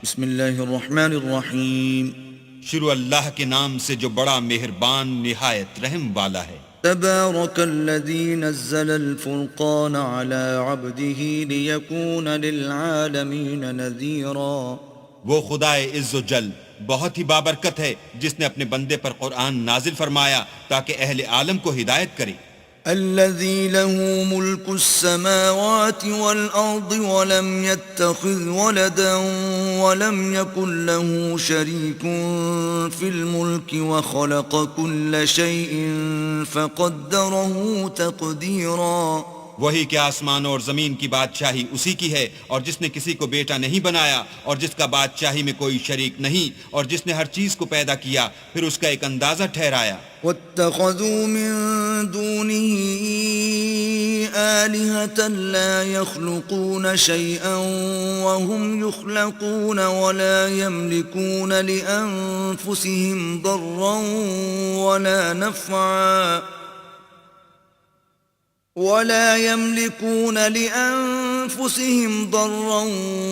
بسم اللہ الرحمن الرحیم. شروع اللہ کے نام سے جو بڑا مہربان نہایت رحم والا ہے. تبارک الذی نزل الفرقان على عبده لیکون للعالمین نذیرا. وہ خدائے عز و جل بہت ہی بابرکت ہے جس نے اپنے بندے پر قرآن نازل فرمایا تاکہ اہل عالم کو ہدایت کرے. الذي له ملك السماوات والأرض ولم يتخذ ولدا ولم يكن له شريك في الملك وخلق كل شيء فقدره تقديرا. وہی کہ آسمانوں اور زمین کی بادشاہی اسی کی ہے، اور جس نے کسی کو بیٹا نہیں بنایا، اور جس کا بادشاہی میں کوئی شریک نہیں، اور جس نے ہر چیز کو پیدا کیا پھر اس کا ایک اندازہ ٹھہرایا. واتخذوا من دونه آلهة لا يخلقون شيئا وهم يخلقون ولا يملكون لأنفسهم ضرا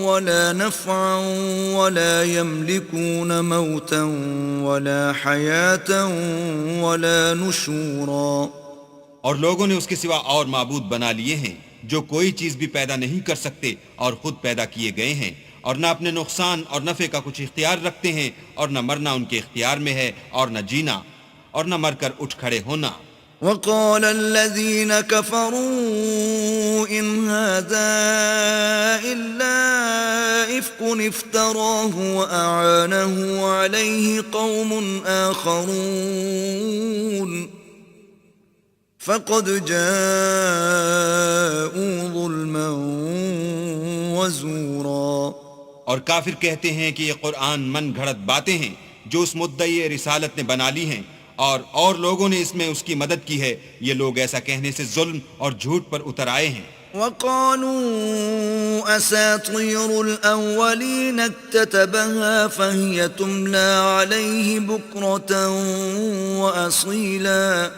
ولا نفعا ولا يملكون موتا ولا حياة ولا نشورا. اور لوگوں نے اس کے سوا اور معبود بنا لیے ہیں جو کوئی چیز بھی پیدا نہیں کر سکتے اور خود پیدا کیے گئے ہیں، اور نہ اپنے نقصان اور نفع کا کچھ اختیار رکھتے ہیں، اور نہ مرنا ان کے اختیار میں ہے اور نہ جینا، اور نہ مر کر اٹھ کھڑے ہونا. وقال الذين كفروا إن هذا إلا إفك افتراه وأعانه عليه قوم آخرون فقد جاءوا ظلما وزورا. اور کافر کہتے ہیں کہ یہ قرآن من گھڑت باتیں ہیں جو اس مدعی رسالت نے بنا لی ہیں، اور لوگوں نے اس میں اس کی مدد کی ہے. یہ لوگ ایسا کہنے سے ظلم اور جھوٹ پر اتر آئے ہیں. وقالوا اساطير الاولين اكتتبها فهي تملى عليه بكرة واصيلا.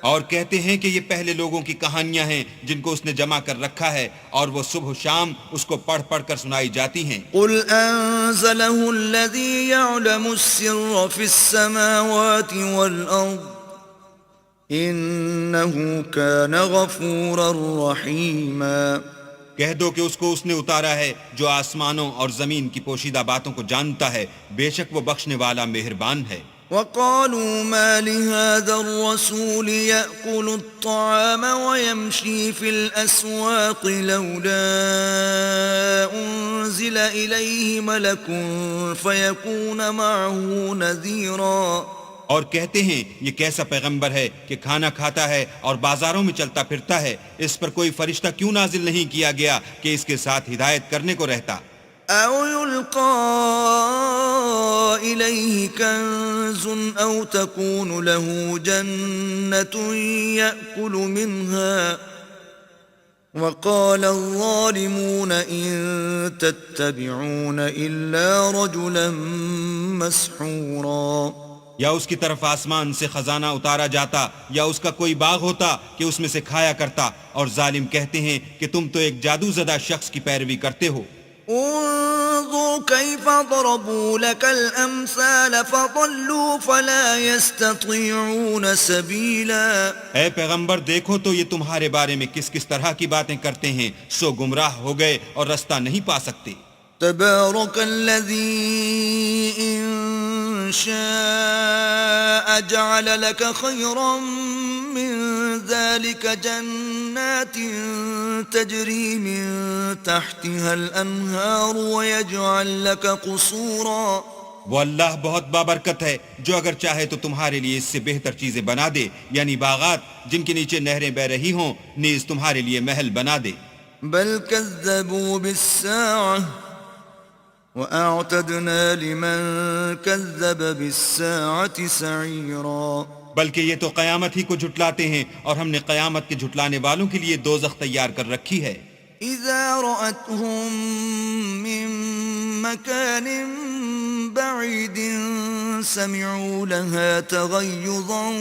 اور کہتے ہیں کہ یہ پہلے لوگوں کی کہانیاں ہیں جن کو اس نے جمع کر رکھا ہے، اور وہ صبح و شام اس کو پڑھ پڑھ کر سنائی جاتی ہیں. قل انزله الذي يعلم السر في السماوات والارض انه كان غفورا رحيما. کہہ دو کہ اس کو اس نے اتارا ہے جو آسمانوں اور زمین کی پوشیدہ باتوں کو جانتا ہے، بے شک وہ بخشنے والا مہربان ہے. وقالوا ما لهذا الرسول يأكل الطعام ويمشي في الأسواق لولا أنزل إليه ملك فيكون معه نذيرا. اور کہتے ہیں یہ کیسا پیغمبر ہے کہ کھانا کھاتا ہے اور بازاروں میں چلتا پھرتا ہے، اس پر کوئی فرشتہ کیوں نازل نہیں کیا گیا کہ اس کے ساتھ ہدایت کرنے کو رہتا. أو يلقى إليه كنز أو تكون له جنة يأكل منها. وقال الظالمون إن تتبعون إلا رجلا مسحورا. یا اس کی طرف آسمان سے خزانہ اتارا جاتا یا اس کا کوئی باغ ہوتا کہ اس میں سے کھایا کرتا، اور ظالم کہتے ہیں کہ تم تو ایک جادو زدہ شخص کی پیروی کرتے ہو. انظر كيف ضربوا لك الأمثال فضلوا فلا يستطيعون سبيلا. اے پیغمبر دیکھو تو یہ تمہارے بارے میں کس کس طرح کی باتیں کرتے ہیں، سو گمراہ ہو گئے اور رستہ نہیں پا سکتے. تبارك الذي إن شاء جعل لك خيرا من ذلك جنات تجري من تحتها الأنهار ويجعل لك قصورا. وہ اللہ بہت بابرکت ہے جو اگر چاہے تو تمہارے لیے اس سے بہتر چیزیں بنا دے، یعنی باغات جن کے نیچے نہریں بہ رہی ہوں، نیز تمہارے لیے محل بنا دے. بل كذبوا بالساعة وأعتدنا لمن كذب بالساعة سعيرا. بلکہ یہ تو قیامت ہی کو جھٹلاتے ہیں، اور ہم نے قیامت کے جھٹلانے والوں کے لیے دوزخ تیار کر رکھی ہے. إذا رأتهم من مكان بعيد سمعوا لها تغيظا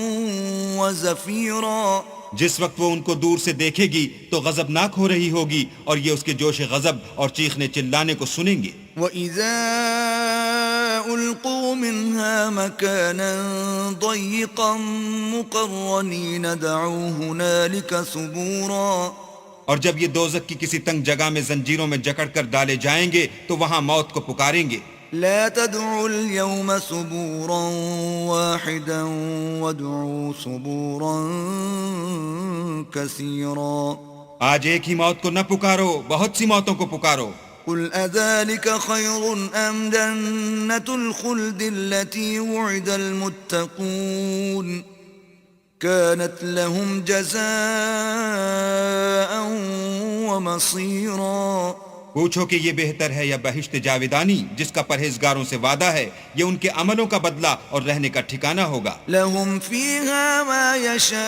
وزفيرا. جس وقت وہ ان کو دور سے دیکھے گی تو غضبناک ہو رہی ہوگی، اور یہ اس کے جوش غضب اور چیخنے چلانے کو سنیں گے. وَإِذَا أُلْقُوا مِنْهَا مَكَانًا ضَيِّقًا مُقَرَّنِينَ دَعُوا هُنَالِكَ ثُبُورًا اور جب یہ دوزخ کی کسی تنگ جگہ میں زنجیروں میں جکڑ کر ڈالے جائیں گے تو وہاں موت کو پکاریں گے، لا تدعوا اليوم ثبورا واحدا وادعوا ثبورا كثيرا آج ایک ہی موت کو نہ پکارو، بہت سی موتوں کو پکارو۔ قل أذلك خير أم جنة الخلد التي وعد المتقون كانت لهم جزاء ومصيرا پوچھو کہ یہ بہتر ہے یا بہشت جاویدانی جس کا پرہیزگاروں سے وعدہ ہے، یہ ان کے عملوں کا بدلہ اور رہنے کا ٹھکانہ ہوگا۔ لهم فيها ما يشاءون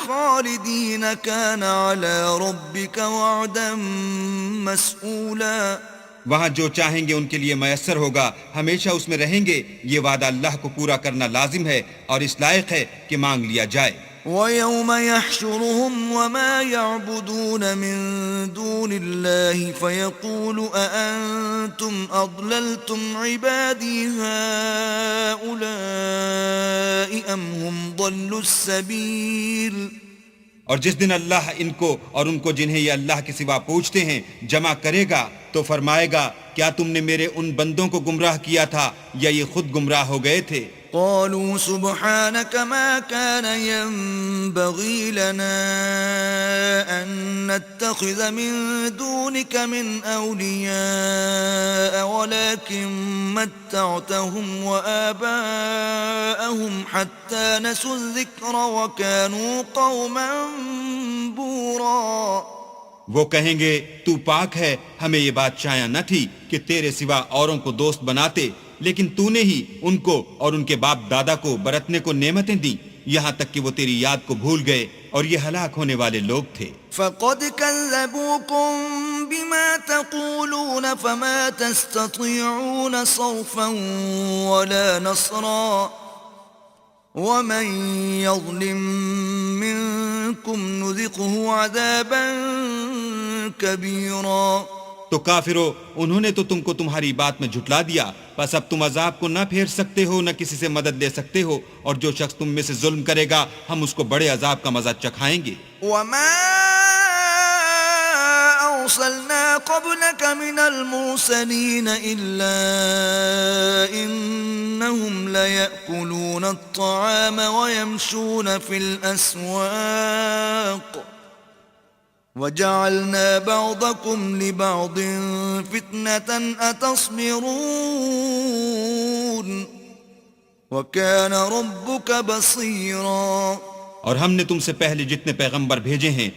خالدين كان على ربك وعدا مسئولا وہاں جو چاہیں گے ان کے لیے میسر ہوگا، ہمیشہ اس میں رہیں گے، یہ وعدہ اللہ کو پورا کرنا لازم ہے اور اس لائق ہے کہ مانگ لیا جائے۔ وَيَوْمَ يَحْشُرُهُمْ وَمَا يَعْبُدُونَ مِن دُونِ اللَّهِ فَيَقُولُ أَأَنْتُمْ أَضْلَلْتُمْ عِبَادِي هَؤُلَاءِ أَمْ هُمْ ضَلُّوا السَّبِيلَ اور جس دن اللہ ان کو اور ان کو جنہیں یہ اللہ کے سوا پوچھتے ہیں جمع کرے گا تو فرمائے گا، کیا تم نے میرے ان بندوں کو گمراہ کیا تھا یا یہ خود گمراہ ہو گئے تھے؟ قالوا سبحانك ما كان ينبغي لنا أن نتخذ من دونك من أولياء ولكن متعتهم وآباءهم حتى نسوا الذكر وكانوا قوما بورا وہ کہیں گے تو پاک ہے، ہمیں یہ بات چاہیے نہ تھی کہ تیرے سوا اوروں کو دوست بناتے، لیکن تو نے ہی ان کو اور ان کے باپ دادا کو برتنے کو نعمتیں دیں یہاں تک کہ وہ تیری یاد کو بھول گئے اور یہ ہلاک ہونے والے لوگ تھے۔ فَقَدْ كَذَّبُوكُمْ بِمَا تَقُولُونَ فَمَا تَسْتَطِيعُونَ صَرْفًا وَلَا نَصْرًا وَمَنْ يَظْلِمْ مِنْكُمْ نُذِقْهُ عَذَابًا كَبِيرًا تو کافرو، انہوں نے تو تم کو تمہاری بات میں جھٹلا دیا، بس اب تم عذاب کو نہ پھیر سکتے ہو نہ کسی سے مدد لے سکتے ہو، اور جو شخص تم میں سے ظلم کرے گا ہم اس کو بڑے عذاب کا مزہ چکھائیں گے۔ وَمَا أَرْسَلْنَا قَبْلَكَ مِنَ الْمُرْسَلِينَ إِلَّا إِنَّهُمْ لَيَأْكُلُونَ الطَّعَامَ وَيَمْشُونَ فِي الْأَسْوَاقِ وَجَعَلْنَا بَعْضَكُمْ لِبَعْضٍ فِتْنَةً أَتَصْبِرُونَ وَكَانَ رَبُّكَ بَصِيرًا اور ہم نے تم سے پہلے جتنے پیغمبر بھیجے ہیں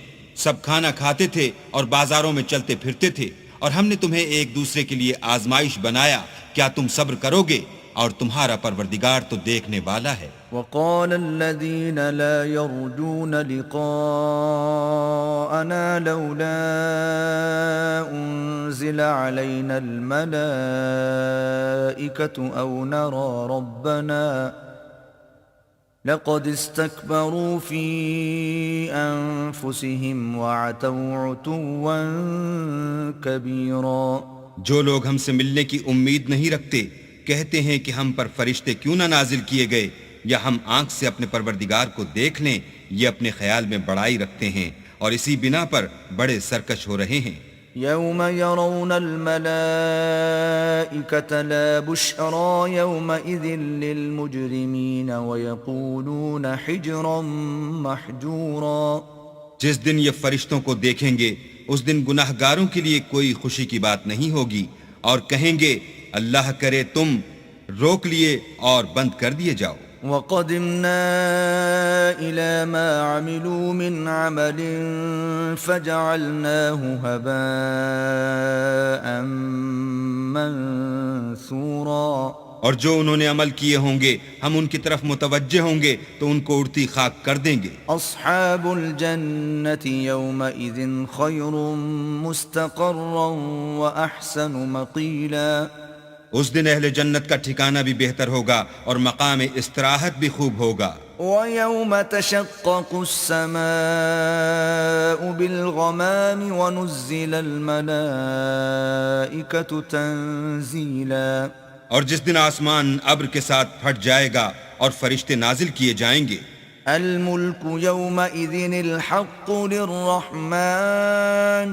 سب کھانا کھاتے تھے اور بازاروں میں چلتے پھرتے تھے، اور ہم نے تمہیں ایک دوسرے کے لیے آزمائش بنایا، کیا تم صبر کرو گے؟ اور تمہارا پروردگار تو دیکھنے والا ہے۔ وقال الذين لا يرجون لقاءنا لولا أنزل علينا الملائكة أو نرى ربنا لقد استكبروا في أنفسهم وعتوا عتوا كبيرا جو لوگ ہم سے ملنے کی امید نہیں رکھتے کہتے ہیں کہ ہم پر فرشتے کیوں نہ نازل کیے گئے یا ہم آنکھ سے اپنے پروردگار کو دیکھ لیں، یہ اپنے خیال میں بڑائی رکھتے ہیں اور اسی بنا پر بڑے سرکش ہو رہے ہیں۔ يوم يرون الملائكة لا بشرى يومئذ للمجرمين ويقولون حجرا محجورا جس دن یہ فرشتوں کو دیکھیں گے اس دن گناہ گاروں کے لیے کوئی خوشی کی بات نہیں ہوگی، اور کہیں گے اللہ کرے تم روک لیے اور بند کر دیے جاؤ۔ وَقَدِمْنَا إِلَى مَا عَمِلُوا مِنْ عَمَلٍ فَجَعَلْنَاهُ هَبَاءً مَنْثُورًا اور جو انہوں نے عمل کیے ہوں گے ہم ان کی طرف متوجہ ہوں گے تو ان کو اڑتی خاک کر دیں گے۔ أَصْحَابُ الْجَنَّةِ يَوْمَئِذٍ خَيْرٌ مُسْتَقَرًّا وَأَحْسَنُ مَقِيلًا اس دن اہل جنت کا ٹھکانہ بھی بہتر ہوگا اور مقام استراحت بھی خوب ہوگا. وَيَوْمَ تَشَقَّقُ السَّمَاءُ بِالْغَمَامِ وَنُزِّلَ الْمَلَائِكَةُ تَنزِيلًا. اور جس دن آسمان ابر کے ساتھ پھٹ جائے گا اور فرشتے نازل کیے جائیں گے. الْمُلْكُ يَوْمَئِذٍ الْحَقُّ لِلرَّحْمَنِ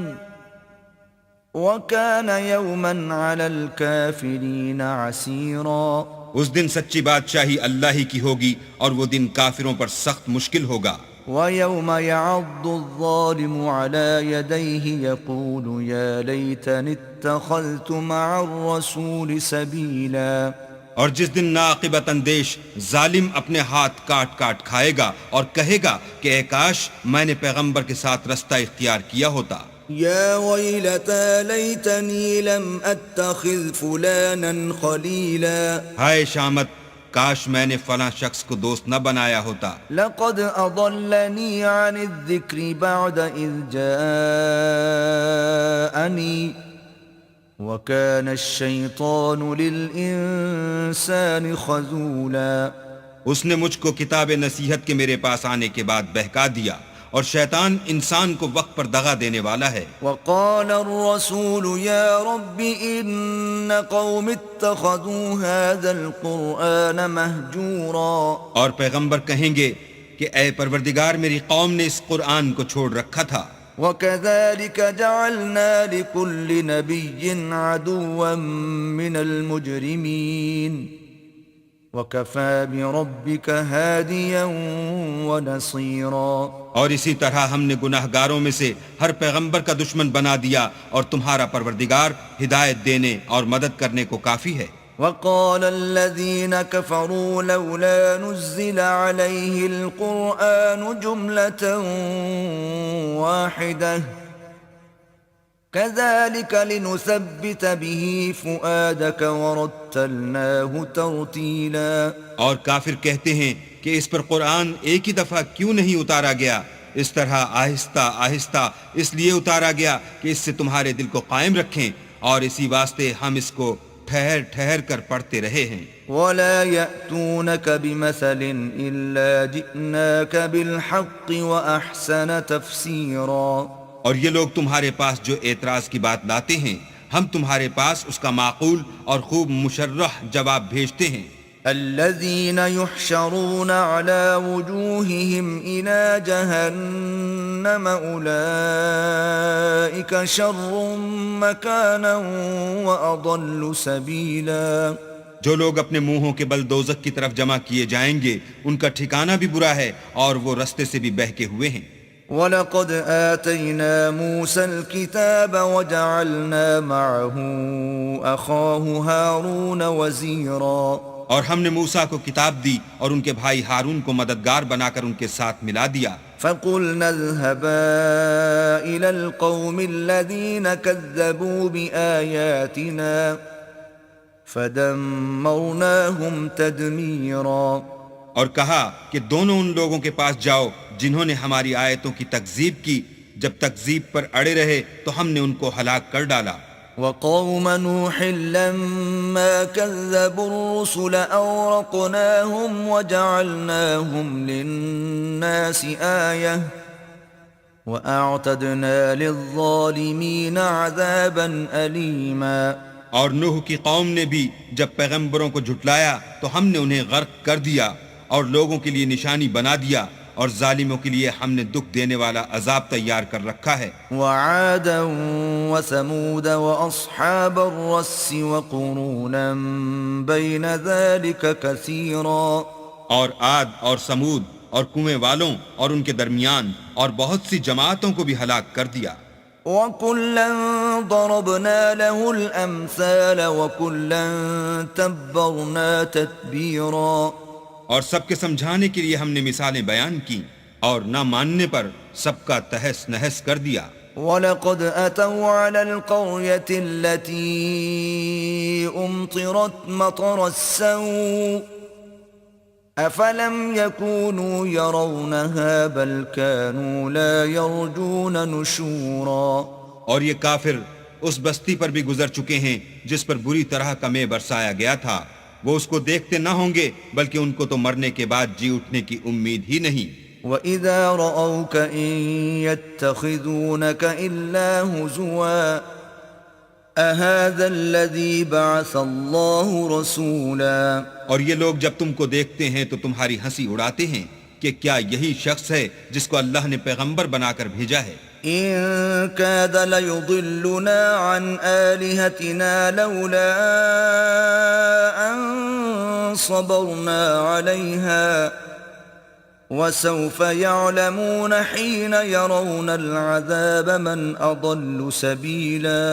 وَكَانَ يَوْمًا عَلَى الْكَافِرِينَ عَسِيرًا. اس دن سچی بادشاہی اللہ ہی کی ہوگی اور وہ دن کافروں پر سخت مشکل ہوگا. وَيَوْمَ يَعَضُّ الظَّالِمُ عَلَى يَدَيْهِ يَقُولُ يَا لَيْتَنِي اتَّخَذْتُ مَعَ الرَّسُولِ سَبِيلًا. اور جس دن ناقبت اندیش ظالم اپنے ہاتھ کاٹ کاٹ کھائے گا اور کہے گا کہ اے کاش میں نے پیغمبر کے ساتھ رستہ اختیار کیا ہوتا. يا ويلتى ليتني لم أتخذ فلانا خليلا. ہائے شامت، کاش میں نے فلاں شخص کو دوست نہ بنایا ہوتا. لقد أضلني عن الذكر بعد إذ جاءني وكان الشيطان للإنسان خذولا. اس نے مجھ کو کتاب نصیحت کے میرے پاس آنے کے بعد بہکا دیا اور شیطان انسان کو وقت پر دغا دینے والا ہے. وقال الرسول يا رب إن قوم اتخذوا هذا القرآن مهجورا. اور پیغمبر کہیں گے کہ اے پروردگار میری قوم نے اس قرآن کو چھوڑ رکھا تھا. وكذلك جعلنا لكل نبي عدوا من المجرمين وَكَفَى بِرَبِّكَ هَادِيًا وَنَصِيرًا. اور اسی طرح ہم نے گناہ گاروں میں سے ہر پیغمبر کا دشمن بنا دیا اور تمہارا پروردگار ہدایت دینے اور مدد کرنے کو کافی ہے. وَقَالَ الَّذِينَ كَفَرُوا لَوْلَا نُزِّلَ عَلَيْهِ الْقُرْآنُ جُمْلَةً وَاحِدَةً كَذَلِكَ لِنُثَبِّتَ بِهِ فُؤَادَكَ وَرَتَّلْنَاهُ تَرْتِيلًا. اور کافر کہتے ہیں کہ اس پر قرآن ایک ہی دفعہ کیوں نہیں اتارا گیا؟ اس طرح آہستہ آہستہ اس لیے اتارا گیا کہ اس سے تمہارے دل کو قائم رکھیں، اور اسی واسطے ہم اس کو ٹھہر ٹھہر کر پڑھتے رہے ہیں. وَلَا يَأْتُونَكَ بِمَثَلٍ إِلَّا جِئْنَاكَ بِالْحَقِّ وَأَحْسَنَ تَفْسِيرًا. اور یہ لوگ تمہارے پاس جو اعتراض کی بات لاتے ہیں ہم تمہارے پاس اس کا معقول اور خوب مشرح جواب بھیجتے ہیں. الذين يحشرون على وجوههم إلى جهنم أولئك شر مكانا وأضل سبيلا. جو لوگ اپنے منہوں کے بل دوزخ کی طرف جمع کیے جائیں گے ان کا ٹھکانہ بھی برا ہے اور وہ رستے سے بھی بہکے ہوئے ہیں. وَلَقَدْ آتَيْنَا مُوسَى الْكِتَابَ وَجَعَلْنَا مَعَهُ أَخَاهُ هَارُونَ وَزِيرًا. اور ہم نے موسیٰ کو کتاب دی اور ان کے بھائی ہارون کو مددگار بنا کر ان کے ساتھ ملا دیا. فَقُلْنَا اذْهَبَا إِلَى الْقَوْمِ الَّذِينَ كَذَّبُوا بِآيَاتِنَا فَدَمَّرْنَاهُمْ تَدْمِيرًا. اور کہا کہ دونوں ان لوگوں کے پاس جاؤ جنہوں نے ہماری آیتوں کی تکذیب کی، جب تکذیب پر اڑے رہے تو ہم نے ان کو ہلاک کر ڈالا. وقوم نوح لما كذبوا الرسل أورقناهم وجعلناهم للناس آية وأعتدنا للظالمين عذابا أليما. اور نوح کی قوم نے بھی جب پیغمبروں کو جھٹلایا تو ہم نے انہیں غرق کر دیا اور لوگوں کے لیے نشانی بنا دیا، اور ظالموں کے لیے ہم نے دکھ دینے والا عذاب تیار کر رکھا ہے. وعادا وثمود واصحاب الرس وقرونا بين ذلك كثيرا. اور عاد اور سمود اور کنویں والوں اور ان کے درمیان اور بہت سی جماعتوں کو بھی ہلاک کر دیا. وَكُلًّا ضَرَبْنَا لَهُ الْأَمْثَالَ وَكُلًّا تَبَّرْنَا تَتْبِيرًا. اور سب کے سمجھانے کے لیے ہم نے مثالیں بیان کی اور نہ ماننے پر سب کا تہس نہس کر دیا. وَلَقَدْ أَتَوْا عَلَى الْقَرْيَةِ الَّتِي أُمْطِرَتْ مَطَرَ السَّوْءِ أَفَلَمْ يَكُونُوا يَرَوْنَهَا بَلْ كَانُوا لَا يَرْجُونَ نُشُورًا. اور یہ کافر اس بستی پر بھی گزر چکے ہیں جس پر بری طرح کا مے برسایا گیا تھا، وہ اس کو دیکھتے نہ ہوں گے بلکہ ان کو تو مرنے کے بعد جی اٹھنے کی امید ہی نہیں۔ وَإِذَا رَأَوْكَ إِن يَتَّخِذُونَكَ إِلَّا هُزُوًا أَهَذَا الَّذِي بَعَثَ اللَّهُ رَسُولًا۔ اور یہ لوگ جب تم کو دیکھتے ہیں تو تمہاری ہنسی اڑاتے ہیں کہ کیا یہی شخص ہے جس کو اللہ نے پیغمبر بنا کر بھیجا ہے؟ إِن كَادَ لَيُضِلُّنَا عَنْ آلِهَتِنَا لَوْلَا أَن صَبَرْنَا عَلَيْهَا وَسَوْفَ يَعْلَمُونَ حِينَ يَرَوْنَ الْعَذَابَ مَنْ أَضَلُّ سَبِيلًا۔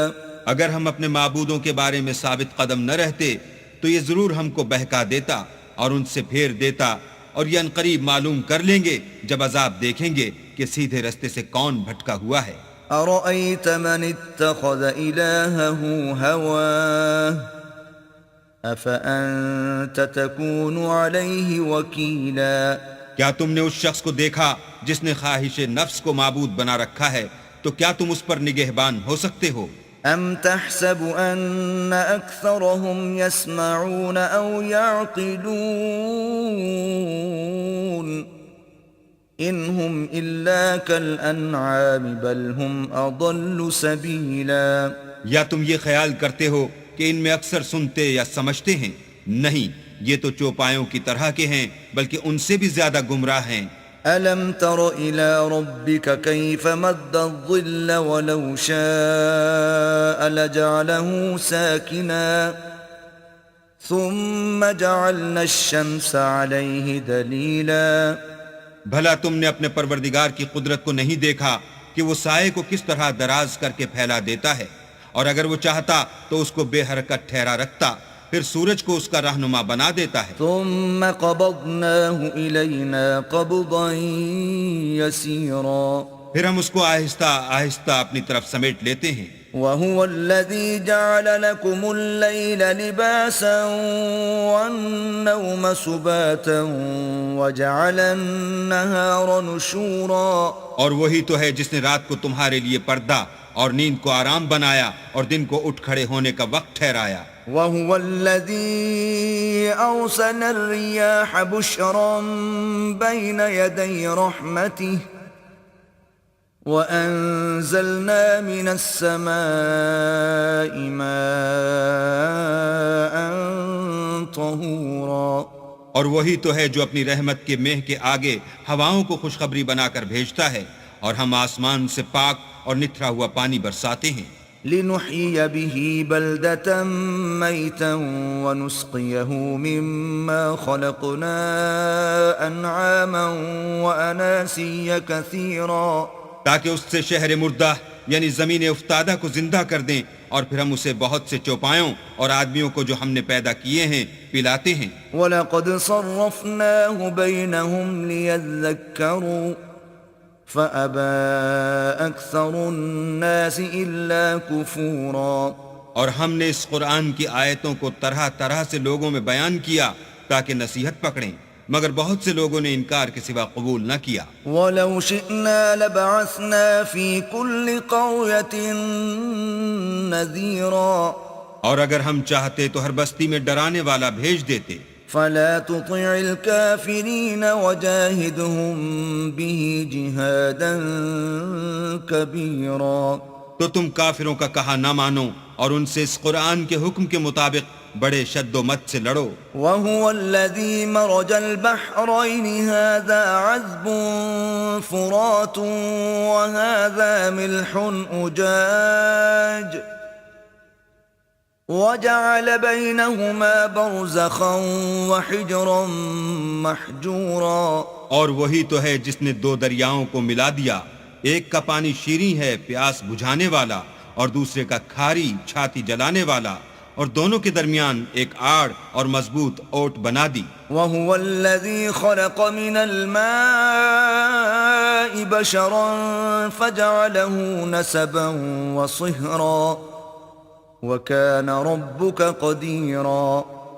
اگر ہم اپنے معبودوں کے بارے میں ثابت قدم نہ رہتے تو یہ ضرور ہم کو بہکا دیتا اور ان سے پھیر دیتا، اور یہ عنقریب معلوم کر لیں گے جب عذاب دیکھیں گے کہ سیدھے رستے سے کون بھٹکا ہوا ہے۔ أَرَأَيْتَ مَنِ اتَّخَذَ إِلَٰهَهُ هَوَاهُ أَفَأَنتَ تَكُونُ عَلَيْهِ وَكِيلًا۔ کیا تم نے اس شخص کو دیکھا جس نے خواہش نفس کو معبود بنا رکھا ہے، تو کیا تم اس پر نگہبان ہو سکتے ہو؟ أَمْ تَحْسَبُ أَنَّ أَكْثَرَهُمْ يَسْمَعُونَ أَوْ يَعْقِلُونَ إِنْ هُمْ إِلَّا كَالْأَنْعَامِ بَلْ هُمْ أَضَلُّ سَبِيلًا۔ یا تم یہ خیال کرتے ہو کہ ان میں اکثر سنتے یا سمجھتے ہیں؟ نہیں، یہ تو چوپایوں کی طرح کے ہیں بلکہ ان سے بھی زیادہ گمراہ ہیں۔ أَلَمْ تَرَ إِلَىٰ رَبِّكَ كَيْفَ مَدَّ الظِّلَّ وَلَوْ شَاءَ لَجَعَلَهُ سَاكِنًا ثُمَّ جَعَلْنَا الشَّمْسَ عَلَيْهِ دَلِيلًا۔ بھلا تم نے اپنے پروردگار کی قدرت کو نہیں دیکھا کہ وہ سائے کو کس طرح دراز کر کے پھیلا دیتا ہے، اور اگر وہ چاہتا تو اس کو بے حرکت ٹھہرا رکھتا، پھر سورج کو اس کا رہنما بنا دیتا ہے۔ ثُمَّ قَبَضْنَاهُ إِلَيْنَا قَبْضًا يَسِيرًا۔ پھر ہم اس کو آہستہ آہستہ اپنی طرف سمیٹ لیتے ہیں۔ وَهُوَ الَّذِي جَعَلَ لَكُمُ اللَّيْلَ لِبَاسًا وَالنَّوْمَ سُبَاتًا وَجَعَلَ النَّهَارَ نُشُورًا۔ اور وہی تو ہے جس نے رات کو تمہارے لیے پردہ اور نیند کو آرام بنایا اور دن کو اٹھ کھڑے ہونے کا وقت ٹھہرایا۔ وَهُوَ الَّذِي أَرْسَلَ الرِّيَاحَ بُشْرًا بَيْنَ يَدَيْ رَحْمَتِهِ وَأَنزَلْنَا مِنَ السَّمَاءِ مَاءً طَهُورًا۔ اور وہی تو ہے جو اپنی رحمت کے مہ کے آگے ہواؤں کو خوشخبری بنا کر بھیجتا ہے، اور ہم آسمان سے پاک اور نتھرا ہوا پانی برساتے ہیں۔ لِنُحْيِيَ بِهِ بَلْدَةً مَيْتًا وَنُسْقِيَهُ مِمَّا خَلَقْنَا أَنْعَامًا وَأَنَاسِيَّ كَثِيرًا۔ تاکہ اس سے شہر مردہ یعنی زمین افتادہ کو زندہ کر دیں، اور پھر ہم اسے بہت سے چوپایوں اور آدمیوں کو جو ہم نے پیدا کیے ہیں پلاتے ہیں۔ وَلَقَدْ صَرَّفْنَاهُ بَيْنَهُمْ لِيَذَّكَّرُوا فَأَبَى أَكْثَرُ النَّاسِ إِلَّا كُفُورًا۔ اور ہم نے اس قرآن کی آیتوں کو طرح طرح سے لوگوں میں بیان کیا تاکہ نصیحت پکڑیں، مگر بہت سے لوگوں نے انکار کے سوا قبول نہ کیا۔ وَلَوْ شِئْنَا لَبَعَثْنَا فِي كُلِّ قَرْيَةٍ نَذِيرًا۔ اور اگر ہم چاہتے تو ہر بستی میں ڈرانے والا بھیج دیتے۔ فَلَا تُطِعِ الْكَافِرِينَ وَجَاهِدْهُمْ بِهِ جِهَادًا كَبِيرًا۔ تو تم کافروں کا کہا نہ مانو اور ان سے اس قرآن کے حکم کے مطابق بڑے شد و مت سے لڑو۔ وَهُوَ الَّذِي مَرَجَ الْبَحْرَيْنِ هَذَا عَذْبٌ فُرَاتٌ وَهَذَا مِلْحٌ أُجَاجٌ وَجَعَلَ بَيْنَهُمَا بَرْزَخًا وَحِجْرًا مَحْجُورًا۔ اور وہی تو ہے جس نے دو دریاؤں کو ملا دیا، ایک کا پانی شیریں ہے پیاس بجھانے والا، اور دوسرے کا کھاری چھاتی جلانے والا، اور دونوں کے درمیان ایک آڑ اور مضبوط اوٹ بنا دی۔ وَهُوَ الَّذِي خَلَقَ مِنَ الْمَاءِ بَشَرًا فَجَعَلَهُ نَسَبًا وَصِهْرًا وَكَانَ رَبُّكَ قَدِيرًا۔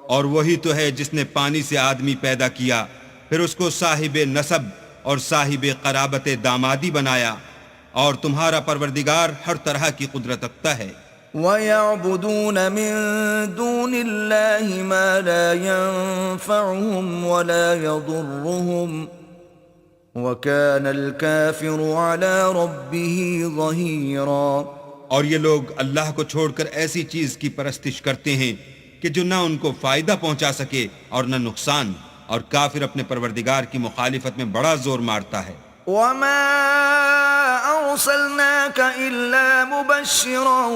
اور وہی تو ہے جس نے پانی سے آدمی پیدا کیا، پھر اس کو صاحب نسب اور صاحب قرابت دامادی بنایا، اور تمہارا پروردگار ہر طرح کی قدرت رکھتا ہے۔ وَيَعْبُدُونَ مِن دُونِ اللَّهِ مَا لَا يَنفَعُهُمْ وَلَا يَضُرُّهُمْ وَكَانَ الْكَافِرُ عَلَى رَبِّهِ ظَهِيرًا۔ اور یہ لوگ اللہ کو چھوڑ کر ایسی چیز کی پرستش کرتے ہیں کہ جو نہ ان کو فائدہ پہنچا سکے اور نہ نقصان، اور کافر اپنے پروردگار کی مخالفت میں بڑا زور مارتا ہے۔ وَمَا أَرْسَلْنَاكَ إِلَّا مُبَشِّرًا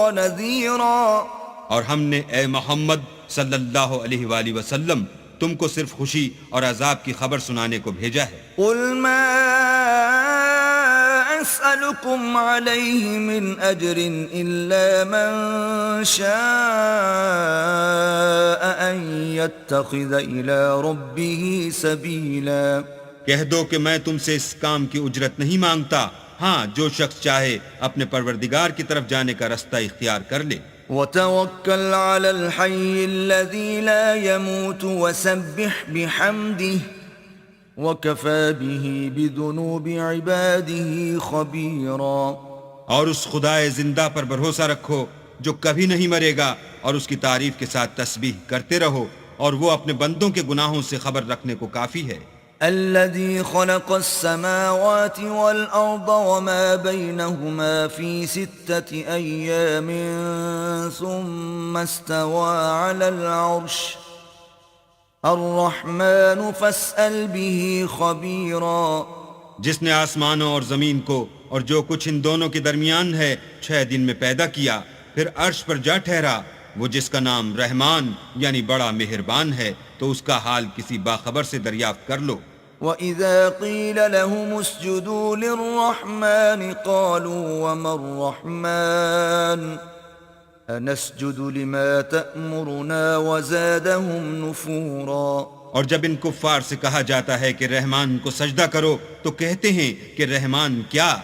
وَنَذِيرًا۔ اور ہم نے اے محمد صلی اللہ علیہ وآلہ وسلم تم کو صرف خوشی اور عذاب کی خبر سنانے کو بھیجا ہے۔ قُلْ مَا أَسْأَلُكُمْ عَلَيْهِ مِنْ أَجْرٍ إِلَّا مَنْ شَاءَ أَنْ يَتَّخِذَ إِلَى رَبِّهِ سَبِيلًا۔ کہہ دو کہ میں تم سے اس کام کی اجرت نہیں مانگتا، ہاں جو شخص چاہے اپنے پروردگار کی طرف جانے کا رستہ اختیار کر لے۔ وَتَوَكَّلْ عَلَى الْحَيِّ الَّذِي لَا يَمُوتُ وَسَبِّحْ بِحَمْدِهِ وَكَفَى بِهِ بِذُنُوبِ عِبَادِهِ خَبِيرًا۔ اور اس خدائے زندہ پر بھروسہ رکھو جو کبھی نہیں مرے گا، اور اس کی تعریف کے ساتھ تسبیح کرتے رہو، اور وہ اپنے بندوں کے گناہوں سے خبر رکھنے کو کافی ہے۔ الذي خلق السماوات والأرض وما بينهما في 6 أيام ثم استوى على العرش الرحمن فاسأل به خبيرا۔ جس نے آسمانوں اور زمین کو اور جو کچھ ان دونوں کے درمیان ہے 6 دن میں پیدا کیا، پھر عرش پر جا ٹھہرا، وہ جس کا نام رحمان یعنی بڑا مہربان ہے، تو اس کا حال کسی باخبر سے دریافت کر لو۔ وَإِذَا قِيلَ لَهُمُ اسْجُدُوا لِلرَّحْمَنِ قَالُوا وَمَا الرَّحْمَنُ أَنَسْجُدُ لِمَا تَأْمُرُنَا وَزَادَهُمْ نُفُورًا۔ اور جب ان کفار سے کہا جاتا ہے کہ رحمان کو سجدہ کرو تو کہتے ہیں کہ رحمان کیا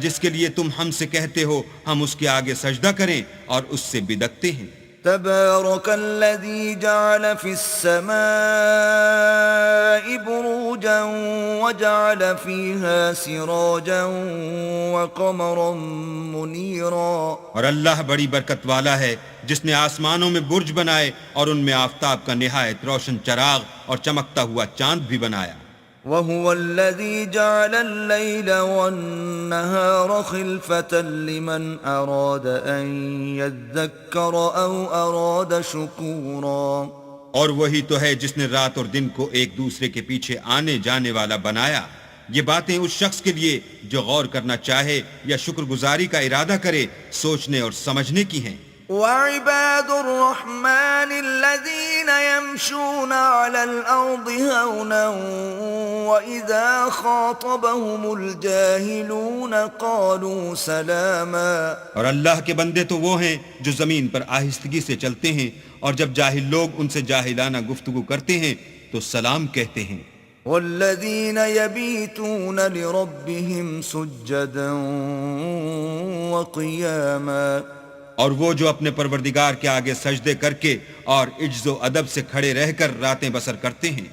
جس کے لیے تم ہم سے کہتے ہو ہم اس کے آگے سجدہ کریں، اور اس سے بدکتے ہیں۔ تبارك الذي جعل في السماء بروجا وجعل فيها سراجا وقمرا منيرا۔ اور اللہ بڑی برکت والا ہے جس نے آسمانوں میں برج بنائے اور ان میں آفتاب کا نہایت روشن چراغ اور چمکتا ہوا چاند بھی بنایا۔ وَهُوَ الَّذِي جَعَلَ اللَّيْلَ وَالنَّهَارَ خِلْفَةً لِمَنْ أَرَادَ أَنْ يَذَّكَّرَ أَوْ أَرَادَ شُكُورًا۔ اور وہی تو ہے جس نے رات اور دن کو ایک دوسرے کے پیچھے آنے جانے والا بنایا۔ یہ باتیں اس شخص کے لیے جو غور کرنا چاہے یا شکر گزاری کا ارادہ کرے، سوچنے اور سمجھنے کی ہیں۔ وَعِبَادُ الرَّحْمَنِ الَّذِينَ يَمْشُونَ عَلَى الْأَرْضِ هَوْنًا وَإِذَا خَاطَبَهُمُ الْجَاهِلُونَ قَالُوا سَلَامًا۔ اور اللہ کے بندے تو وہ ہیں جو زمین پر آہستگی سے چلتے ہیں، اور جب جاہل لوگ ان سے جاہلانہ گفتگو کرتے ہیں تو سلام کہتے ہیں۔ وَالَّذِينَ يَبِيتُونَ لِرَبِّهِمْ سُجَّدًا وَقِيَامًا۔ اور وہ جو اپنے پروردگار کے آگے سجدے کر کے اور عجز و ادب سے کھڑے رہ کر راتیں بسر کرتے ہیں۔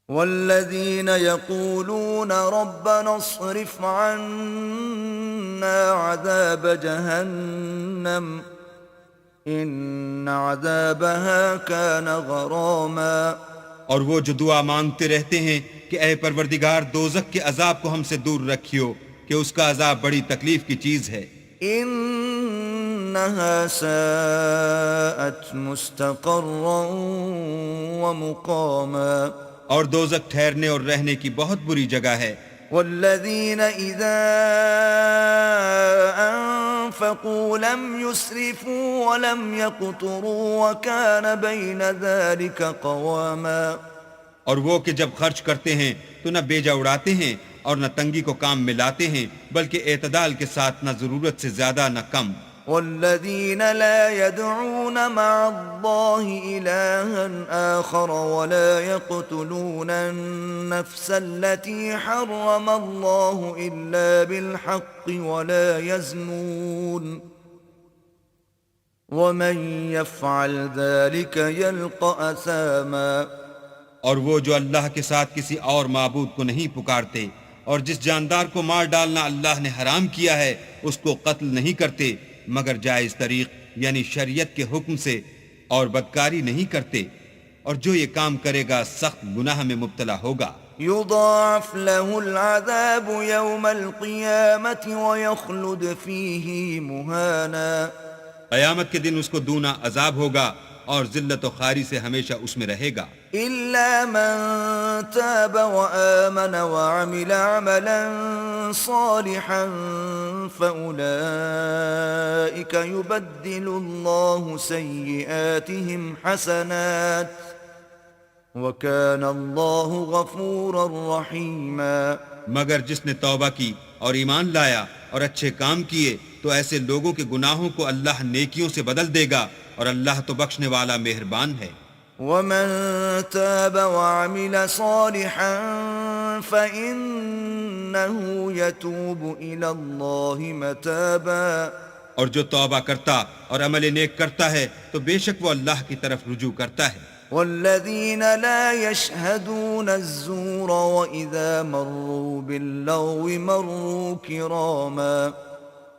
والذین یقولون ربنا اصرف عنا عذاب جہنم ان عذابها كان غراما۔ اور وہ جو دعا مانگتے رہتے ہیں کہ اے پروردگار دوزخ کے عذاب کو ہم سے دور رکھیو کہ اس کا عذاب بڑی تکلیف کی چیز ہے۔ انها ساءت مستقرا ومقاما۔ اور دوزخ ٹھہرنے اور رہنے کی بہت بری جگہ ہے۔ والذین اذا انفقوا لم يسرفوا ولم يقتروا وكان بين ذلك قواما۔ اور وہ کہ جب خرچ کرتے ہیں تو نہ بیجا اڑاتے ہیں اور نہ تنگی کو کام میں لاتے ہیں، بلکہ اعتدال کے ساتھ نہ ضرورت سے زیادہ نہ کم۔ والذین لا يدعون مع الله إلها آخر ولا يقتلون النفس التي حرم الله إلا بالحق ولا يزنون ومن يفعل ذلك يلقى أثاما۔ اور وہ جو اللہ کے ساتھ کسی اور معبود کو نہیں پکارتے اور جس جاندار کو مار ڈالنا اللہ نے حرام کیا ہے اس کو قتل نہیں کرتے مگر جائز طریق یعنی شریعت کے حکم سے، اور بدکاری نہیں کرتے، اور جو یہ کام کرے گا سخت گناہ میں مبتلا ہوگا۔ يضاعف له العذاب يوم القيامة ويخلد فيه مهانا قیامت کے دن اس کو دونا عذاب ہوگا اور ذلت و خواری سے ہمیشہ اس میں رہے گا، إلا من تاب وآمن وعمل عملا صالحا فأولئك يبدل الله سيئاتهم حسنات وَكَانَ اللَّهُ غَفُورًا رَحِيمًا۔ مگر جس نے توبہ کی اور ایمان لایا اور اچھے کام کیے تو ایسے لوگوں کے گناہوں کو اللہ نیکیوں سے بدل دے گا، اور اللہ تو بخشنے والا مہربان ہے۔ وَمَن تَابَ وَعَمِلَ صَالِحًا فَإِنَّهُ يَتُوبُ إِلَى اللَّهِ مَتَابًا۔ اور جو توبہ کرتا اور عمل نیک کرتا ہے تو بے شک وہ اللہ کی طرف رجوع کرتا ہے۔ والذين لا يشهدون الزور وإذا مروا باللغو مروا كراما۔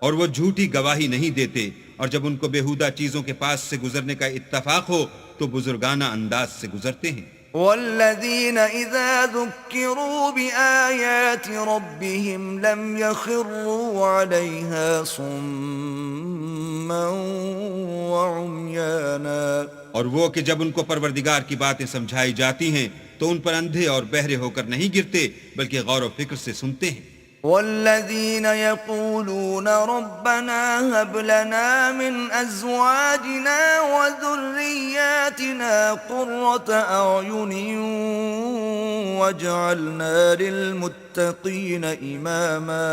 اور وہ جھوٹی گواہی نہیں دیتے، اور جب ان کو بےہودہ چیزوں کے پاس سے گزرنے کا اتفاق ہو تو بزرگانہ انداز سے گزرتے ہیں۔ والذين إذا ذكروا بآيات ربهم لم يخروا عليها صما وعميانا۔ اور وہ کہ جب ان کو پروردگار کی باتیں سمجھائی جاتی ہیں تو ان پر اندھے اور بہرے ہو کر نہیں گرتے بلکہ غور و فکر سے سنتے ہیں۔ والذين يقولون ربنا هب لنا من أزواجنا وذرياتنا قرة أعين واجعلنا للمتقين إماما۔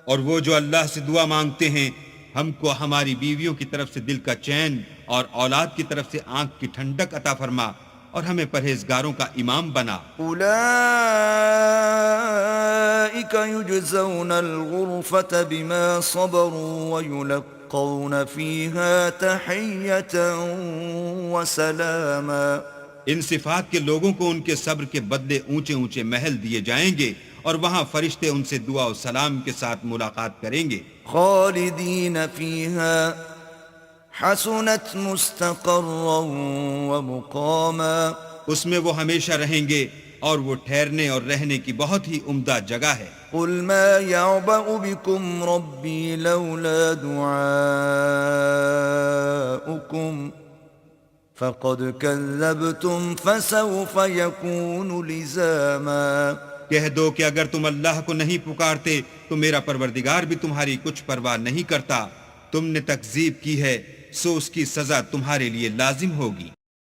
اور وہ جو اللہ سے دعا مانگتے ہیں، ہم کو ہماری بیویوں کی طرف سے دل کا چین اور اولاد کی طرف سے آنکھ کی ٹھنڈک عطا فرما، اور ہمیں پرہیزگاروں کا امام بنا۔ اولئک یجزون الغرفة بما صبروا ویلقون فیہا تحیۃ وسلاما۔ ان صفات کے لوگوں کو ان کے صبر کے بدلے اونچے اونچے محل دیے جائیں گے، اور وہاں فرشتے ان سے دعا و سلام کے ساتھ ملاقات کریں گے۔ خالدین فیہا حسنت مستقرا ومقاما۔ اس میں وہ ہمیشہ رہیں گے اور وہ ٹھہرنے اور رہنے کی بہت ہی عمدہ جگہ ہے۔ قل ما يعبأ بكم ربي لولا دعاؤكم فقد كذبتم فسوف يكون لزاما۔ کہہ دو کہ اگر تم اللہ کو نہیں پکارتے تو میرا پروردگار بھی تمہاری کچھ پرواہ نہیں کرتا، تم نے تکذیب کی ہے سو اس کی سزا تمہارے لیے لازم ہوگی۔